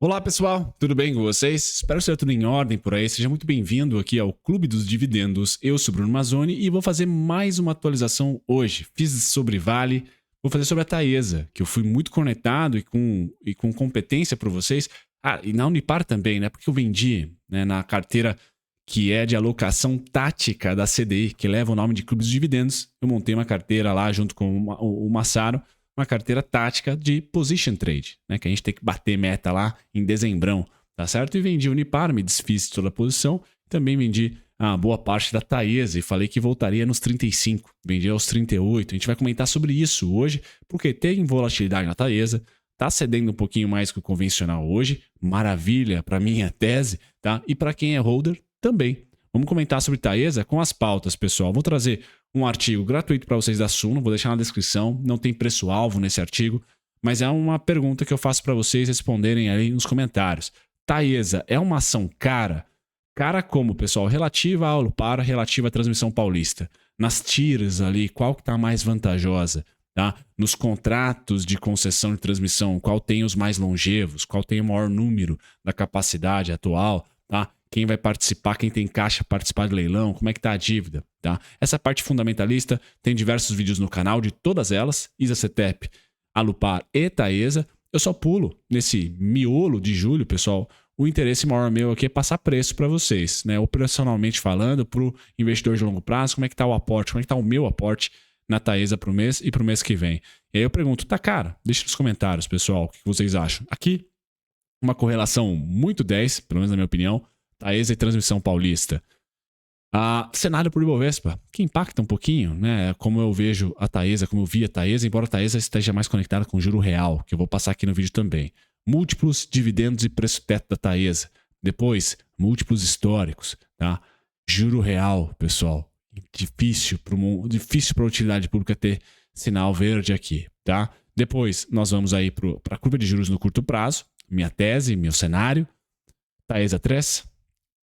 Olá pessoal, tudo bem com vocês? Espero que esteja tudo em ordem por aí. Seja muito bem-vindo aqui ao Clube dos Dividendos. Eu sou Bruno Mazzoni e vou fazer mais uma atualização hoje. Fiz sobre Vale, vou fazer sobre a Taesa, que eu fui muito conectado e com competência para vocês. Ah, e na Unipar também, né? Porque eu vendi, né, na carteira que é de alocação tática da CDI, que leva o nome de Clube dos Dividendos. Eu montei uma carteira lá junto com o Massaro, uma carteira tática de position trade, né? Que a gente tem que bater meta lá em dezembrão, tá certo? E vendi Unipar, me desfiz de toda a posição. Também vendi a boa parte da Taesa e falei que voltaria nos 35. Vendi aos 38. A gente vai comentar sobre isso hoje, porque tem volatilidade na Taesa, tá cedendo um pouquinho mais que o convencional hoje. Maravilha para minha tese, tá? E para quem é holder, também. Vamos comentar sobre Taesa com as pautas, pessoal. Vou trazer um artigo gratuito para vocês da Suno, vou deixar na descrição, não tem preço-alvo nesse artigo, mas é uma pergunta que eu faço para vocês responderem aí nos comentários. Taesa é uma ação cara? Cara como, pessoal? Relativa ao Alupar, relativa à transmissão paulista. Nas tiras ali, qual que está mais vantajosa? Tá? Nos contratos de concessão de transmissão, qual tem os mais longevos? Qual tem o maior número da capacidade atual? Tá? Quem vai participar, quem tem caixa participar de leilão, como é que está a dívida, tá? Essa parte fundamentalista tem diversos vídeos no canal de todas elas, ISA-CETEP, Alupar e Taesa. Eu só pulo nesse miolo de julho, pessoal. O interesse maior meu aqui é passar preço para vocês, né? Operacionalmente falando, para o investidor de longo prazo, como é que está o aporte, como é que está o meu aporte na Taesa para o mês e para o mês que vem. E aí eu pergunto, tá cara? Deixa nos comentários, pessoal, o que vocês acham. Aqui, uma correlação muito 10, pelo menos na minha opinião, Taesa e transmissão paulista. Cenário por Ibovespa, que impacta um pouquinho, né? Como eu vejo a Taesa, como eu vi a Taesa, embora a Taesa esteja mais conectada com o juro real, que eu vou passar aqui no vídeo também. Múltiplos, dividendos e preço teto da Taesa. Depois, múltiplos históricos, tá? Juro real, pessoal. Difícil para a utilidade pública ter sinal verde aqui, tá? Depois, nós vamos aí para a curva de juros no curto prazo. Minha tese, meu cenário. Taesa 3.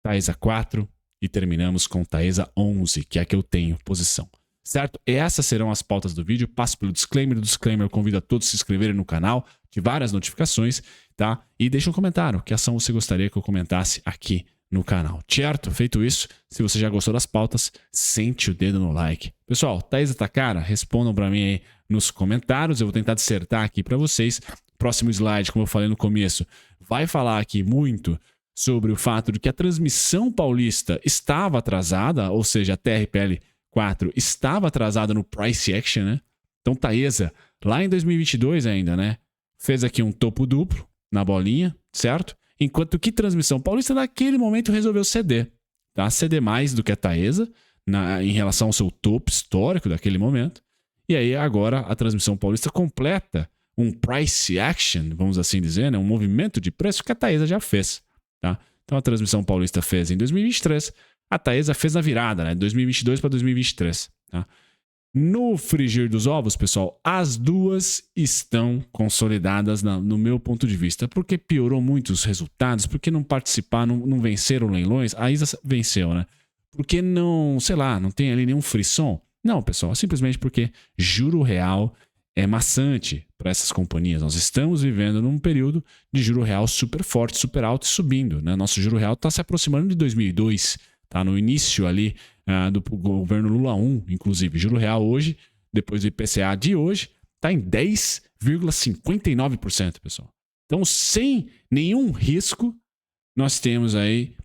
Taesa 4 e terminamos com Taesa 11, que é a que eu tenho posição. Certo? E essas serão as pautas do vídeo. Passo pelo disclaimer. Do disclaimer eu convido a todos a se inscreverem no canal, ativar as notificações, tá? E deixa um comentário. Que ação você gostaria que eu comentasse aqui no canal, certo? Feito isso, se você já gostou das pautas, sente o dedo no like. Pessoal, Taesa tá cara? Respondam para mim aí nos comentários. Eu vou tentar dissertar aqui para vocês. Próximo slide, como eu falei no começo, vai falar aqui muito sobre o fato de que a transmissão paulista estava atrasada, ou seja, a TRPL 4 estava atrasada no price action, né? Então, Taesa, lá em 2022 ainda, né? Fez aqui um topo duplo na bolinha, certo? Enquanto que transmissão paulista, naquele momento, resolveu ceder, tá? Ceder mais do que a Taesa em relação ao seu topo histórico daquele momento. E aí, agora, a transmissão paulista completa um price action, vamos assim dizer, né? Um movimento de preço que a Taesa já fez. Tá? Então a transmissão paulista fez em 2023, a Taesa fez na virada, né? 2022 para 2023. Tá? No frigir dos ovos, pessoal, as duas estão consolidadas no meu ponto de vista, porque piorou muito os resultados, porque não participaram, não venceram leilões, a ISA venceu, né? Porque não, sei lá, não tem ali nenhum frisson. Não, pessoal, simplesmente porque juro real é maçante para essas companhias. Nós estamos vivendo num período de juro real super forte, super alto e subindo, né? Nosso juro real está se aproximando de 2002, tá? No início ali do governo Lula 1, inclusive. Juro real hoje, depois do IPCA de hoje, está em 10,59%, pessoal. Então, sem nenhum risco, nós temos aí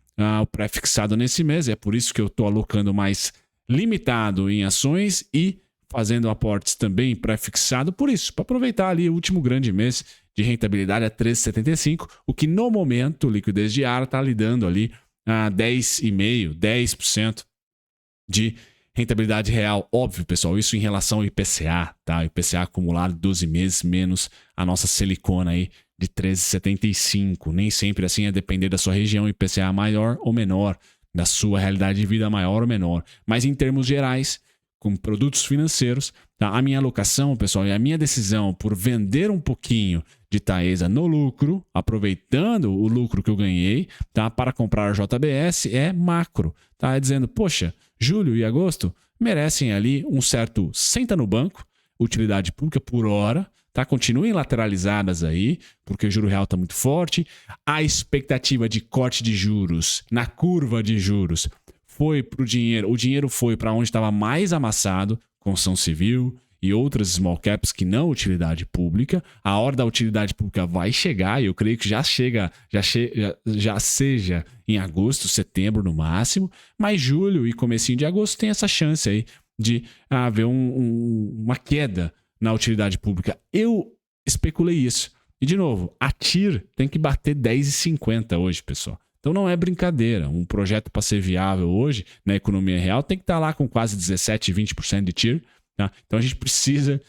o pré-fixado nesse mês. É por isso que eu estou alocando mais limitado em ações e fazendo aportes também pré-fixado, por isso, para aproveitar ali o último grande mês de rentabilidade a 13,75, o que no momento, liquidez diária, está lidando ali a 10,5%, 10% de rentabilidade real. Óbvio, pessoal, isso em relação ao IPCA, tá? O IPCA acumulado 12 meses menos a nossa Selicona aí de 13,75. Nem sempre assim, é depender da sua região, IPCA maior ou menor, da sua realidade de vida maior ou menor. Mas em termos gerais, com produtos financeiros, tá? A minha alocação, pessoal, e a minha decisão por vender um pouquinho de Taesa no lucro, aproveitando o lucro que eu ganhei, tá? Para comprar a JBS é macro, tá? É dizendo, poxa, julho e agosto merecem ali um certo senta no banco, utilidade pública por hora, tá? Continuem lateralizadas aí, porque o juro real está muito forte. A expectativa de corte de juros na curva de juros foi para o dinheiro foi para onde estava mais amassado, construção civil e outras small caps que não utilidade pública. A hora da utilidade pública vai chegar, e eu creio que já seja em agosto, setembro no máximo, mas julho e comecinho de agosto tem essa chance aí de haver uma queda na utilidade pública. Eu especulei isso. E, de novo, a TIR tem que bater 10,50 hoje, pessoal. Então não é brincadeira. Um projeto para ser viável hoje na economia real tem que estar lá com quase 17, 20% de TIR. Tá? Então a gente precisa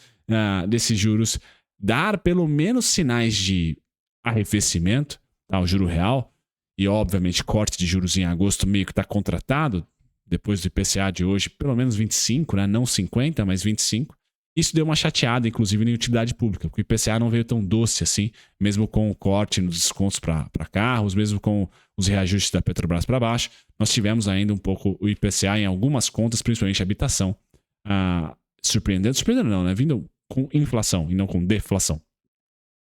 desses juros dar pelo menos sinais de arrefecimento, tá? O juro real. E, obviamente, corte de juros em agosto meio que está contratado. Depois do IPCA de hoje, pelo menos 25, né? Não 50, mas 25. Isso deu uma chateada, inclusive, na utilidade pública, porque o IPCA não veio tão doce assim, mesmo com o corte nos descontos para carros, mesmo com os reajustes da Petrobras para baixo. Nós tivemos ainda um pouco o IPCA em algumas contas, principalmente habitação, surpreendendo não, né? Vindo com inflação e não com deflação.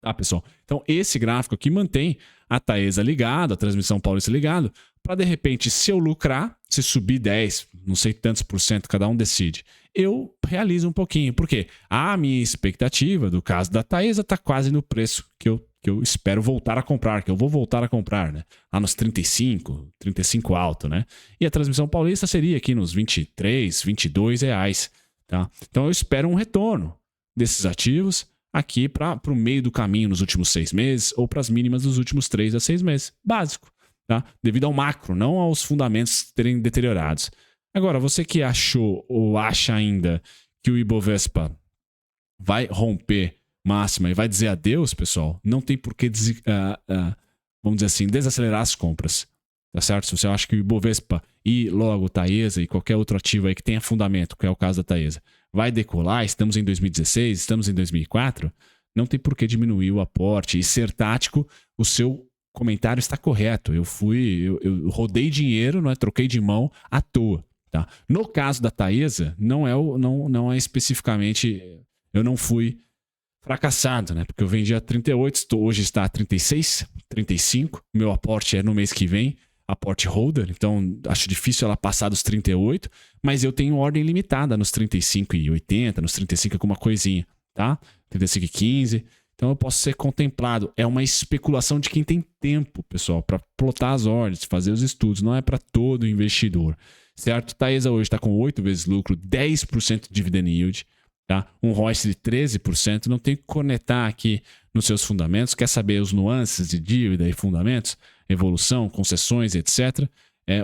Tá, pessoal? Então, esse gráfico aqui mantém a Taesa ligada, a transmissão paulista ligada, para de repente, se eu lucrar, se subir 10, não sei tantos por cento, cada um decide, eu realizo um pouquinho. Por quê? A minha expectativa do caso da Taesa está quase no preço que eu espero voltar a comprar, que eu vou voltar a comprar, né? Lá nos 35 alto, né? E a transmissão paulista seria aqui nos 23, 22 reais, tá? Então eu espero um retorno desses ativos aqui para o meio do caminho nos últimos 6 meses ou para as mínimas dos últimos 3 a 6 meses. Básico, tá? Devido ao macro, não aos fundamentos terem deteriorados. Agora, você que achou ou acha ainda que o Ibovespa vai romper máxima e vai dizer adeus, pessoal, não tem por que, vamos dizer assim, desacelerar as compras. Tá certo? Se você acha que o Ibovespa e logo Taesa e qualquer outro ativo aí que tenha fundamento, que é o caso da Taesa, vai decolar, estamos em 2016, estamos em 2004, não tem por que diminuir o aporte. E ser tático, o seu comentário está correto. Eu rodei dinheiro, não é? Troquei de mão à toa. Tá? No caso da Taesa, não é especificamente... Eu não fui fracassado, né? Porque eu vendi a 38, hoje está a 36, 35. Meu aporte é no mês que vem, aporte holder, então acho difícil ela passar dos 38, mas eu tenho ordem limitada nos 35,80, nos 35 alguma coisinha, tá? 35,15. Então eu posso ser contemplado. É uma especulação de quem tem tempo, pessoal, para plotar as ordens, fazer os estudos. Não é para todo investidor, certo? Taesa hoje está com 8 vezes lucro, 10% de dividend yield, tá? Um ROIC de 13%. Não tem que conectar aqui nos seus fundamentos. Quer saber os nuances de dívida e fundamentos? Evolução, concessões, etc.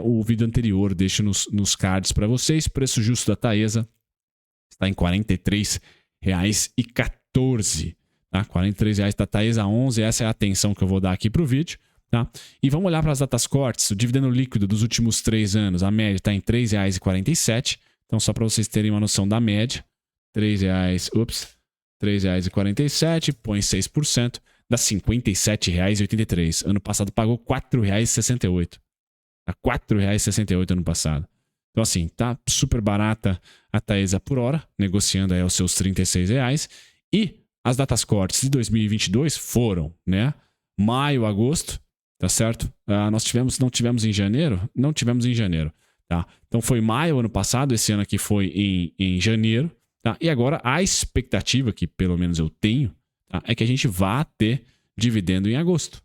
O vídeo anterior deixo nos cards para vocês. Preço justo da Taesa está em R$ 43,14. Tá? R$ 43,00 da Taesa 11. Essa é a atenção que eu vou dar aqui para o vídeo. Tá? E vamos olhar para as datas cortes. O dividendo líquido dos últimos 3 anos, a média está em R$ 3,47. Então, só para vocês terem uma noção da média, R$ 3,47, põe 6%, dá R$ 57,83. Ano passado pagou R$ 4,68. Tá R$ 4,68 ano passado. Então, assim, tá super barata a Taesa por hora, negociando aí aos seus R$ 36,00. E as datas cortes de 2022 foram, né? Maio, agosto, tá certo? Não tivemos em janeiro? Não tivemos em janeiro, tá? Então foi maio ano passado, esse ano aqui foi em janeiro, tá? E agora a expectativa, que pelo menos eu tenho, tá? É que a gente vá ter dividendo em agosto,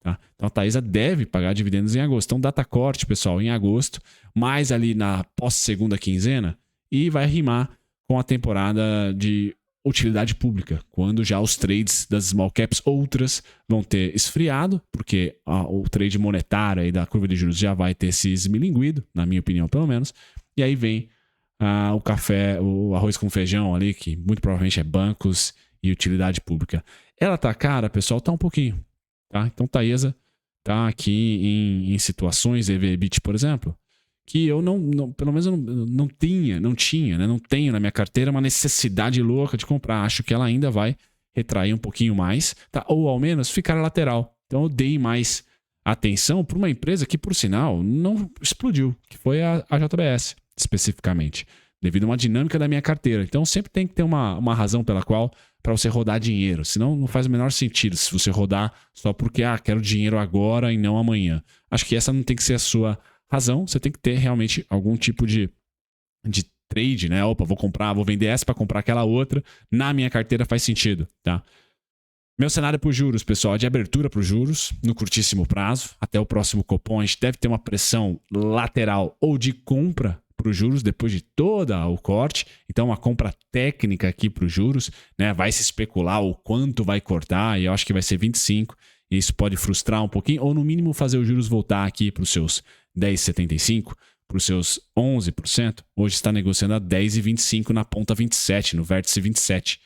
tá? Então a Taesa deve pagar dividendos em agosto. Então data corte, pessoal, em agosto, mais ali na pós-segunda quinzena, e vai rimar com a temporada de utilidade pública, quando já os trades das small caps outras vão ter esfriado, porque o trade monetário aí da curva de juros já vai ter se esmilinguido, na minha opinião pelo menos, e aí vem o café, o arroz com feijão ali, que muito provavelmente é bancos e utilidade pública. Ela tá cara, pessoal, tá um pouquinho, tá? Então Taesa tá aqui em situações, EV/EBIT, por exemplo, que eu pelo menos eu não tinha, né? Não tenho na minha carteira uma necessidade louca de comprar. Acho que ela ainda vai retrair um pouquinho mais, tá? Ou ao menos ficar lateral. Então eu dei mais atenção para uma empresa que, por sinal, não explodiu, que foi a JBS, especificamente, devido a uma dinâmica da minha carteira. Então sempre tem que ter uma razão pela qual para você rodar dinheiro. Senão não faz o menor sentido se você rodar só porque, quero dinheiro agora e não amanhã. Acho que essa não tem que ser a sua razão. Você tem que ter realmente algum tipo de trade, né? Opa, vou vender essa para comprar aquela outra. Na minha carteira faz sentido, tá? Meu cenário para os juros, pessoal, é de abertura para os juros no curtíssimo prazo. Até o próximo Copom, a gente deve ter uma pressão lateral ou de compra para os juros depois de todo o corte. Então, uma compra técnica aqui para os juros, né? Vai se especular o quanto vai cortar, e eu acho que vai ser 25. E isso pode frustrar um pouquinho, ou no mínimo fazer os juros voltar aqui para os seus 10,75%, para os seus 11%. Hoje está negociando a 10,25 na ponta 27, no vértice 27.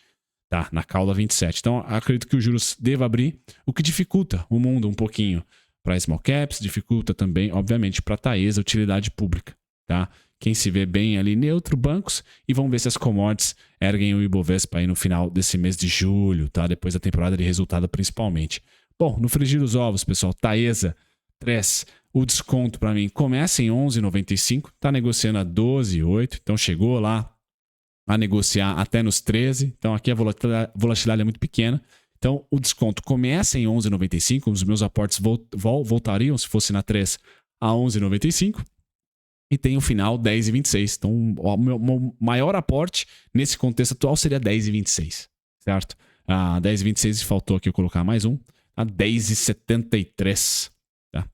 Tá, na cauda 27. Então, acredito que os juros deva abrir, o que dificulta o mundo um pouquinho para small caps, dificulta também, obviamente, para a Taesa, utilidade pública. Tá? Quem se vê bem ali, neutro, bancos, e vamos ver se as commodities erguem o Ibovespa aí no final desse mês de julho, tá? Depois da temporada de resultado principalmente. Bom, no frigir dos ovos, pessoal, Taesa 3, o desconto para mim começa em 11,95, tá negociando a 12,8, então chegou lá a negociar até nos 13, então aqui a volatilidade é muito pequena. Então o desconto começa em 11,95, os meus aportes voltariam, se fosse na 3, a 11,95 e tem o final 10,26. Então o meu maior aporte nesse contexto atual seria 10,26, certo? 10,26 faltou aqui eu colocar mais um, a 10,73, tá?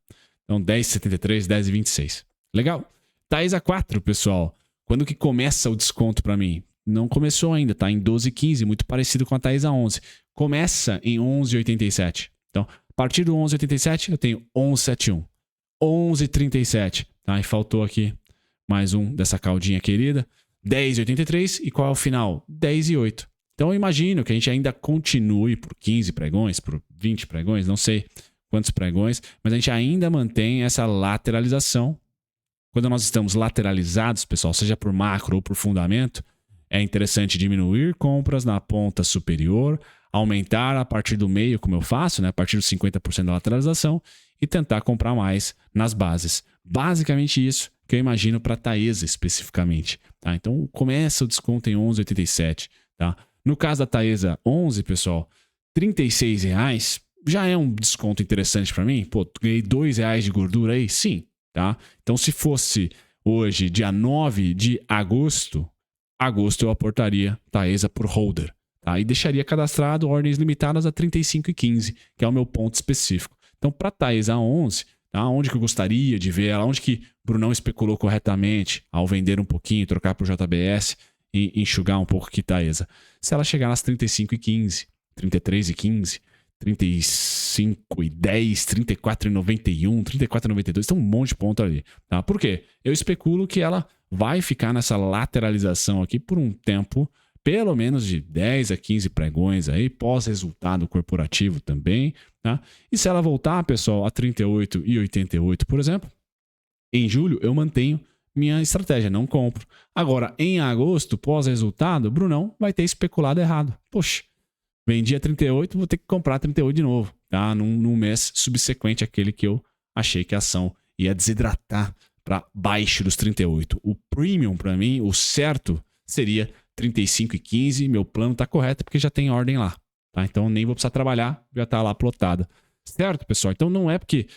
Então 10,73, 10,26. Legal? Taesa 4, pessoal. Quando que começa o desconto para mim? Não começou ainda, tá em 12,15, muito parecido com a Taesa 11. Começa em 11,87. Então, a partir do 11,87 eu tenho 11,71, 11,37, tá? E faltou aqui mais um dessa caldinha querida, 10,83, e qual é o final? 10,8. Então eu imagino que a gente ainda continue por 15 pregões, por 20 pregões, não sei quantos pregões, mas a gente ainda mantém essa lateralização. Quando nós estamos lateralizados, pessoal, seja por macro ou por fundamento, é interessante diminuir compras na ponta superior, aumentar a partir do meio, como eu faço, né? A partir dos 50% da lateralização, e tentar comprar mais nas bases. Basicamente isso que eu imagino para a Taesa especificamente. Tá? Então começa o desconto em 11,87. Tá? No caso da Taesa 11, pessoal, R$ 36,00 já é um desconto interessante para mim. Pô, ganhei R$ 2,00 de gordura aí? Sim. Tá? Então se fosse hoje, dia 9 de agosto eu aportaria Taesa por holder. Tá? E deixaria cadastrado ordens limitadas a 35,15, que é o meu ponto específico. Então, para Taesa 11, tá? Onde que eu gostaria de ver ela, onde que o Brunão especulou corretamente ao vender um pouquinho, trocar para o JBS e enxugar um pouco que Taesa. Se ela chegar nas 35,15, 33,15, 35,10, 34,91, 34,92, tem um monte de ponto ali. Tá? Por quê? Eu especulo que ela vai ficar nessa lateralização aqui por um tempo, pelo menos de 10 a 15 pregões aí, pós-resultado corporativo também. Tá? E se ela voltar, pessoal, a 38,88, por exemplo, em julho eu mantenho minha estratégia, não compro. Agora, em agosto, pós-resultado, Brunão vai ter especulado errado. Poxa, vendi a 38, vou ter que comprar 38 de novo, tá? Num mês subsequente àquele que eu achei que a ação ia desidratar para baixo dos 38. O premium para mim, o certo seria 35,15. Meu plano está correto porque já tem ordem lá, tá? Então nem vou precisar trabalhar, já está lá plotada. Certo, pessoal? Então não é porque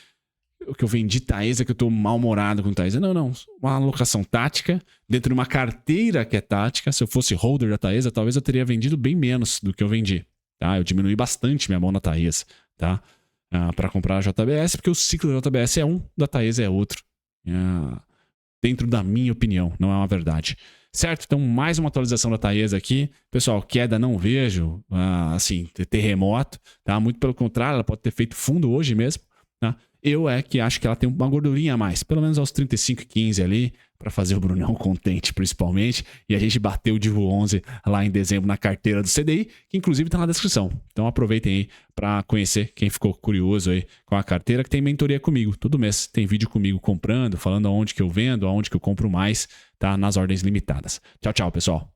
eu vendi Taesa que eu estou mal-humorado com Taesa. Não. Uma alocação tática dentro de uma carteira que é tática. Se eu fosse holder da Taesa, talvez eu teria vendido bem menos do que eu vendi. Tá? Eu diminui bastante minha mão na Taesa, tá? Para comprar a JBS, porque o ciclo da JBS é um, da Taesa é outro. Dentro da minha opinião, não é uma verdade. Certo? Então, mais uma atualização da Taesa aqui. Pessoal, queda não vejo, assim, terremoto, tá? Muito pelo contrário, ela pode ter feito fundo hoje mesmo, tá? Eu que acho que ela tem uma gordurinha a mais, pelo menos aos 35,15 ali, para fazer o Brunão contente, principalmente. E a gente bateu o Divo 11 lá em dezembro na carteira do CDI, que inclusive está na descrição. Então aproveitem aí para conhecer quem ficou curioso aí com a carteira, que tem mentoria comigo. Todo mês tem vídeo comigo comprando, falando aonde que eu vendo, aonde que eu compro mais, tá? Nas ordens limitadas. Tchau, tchau, pessoal.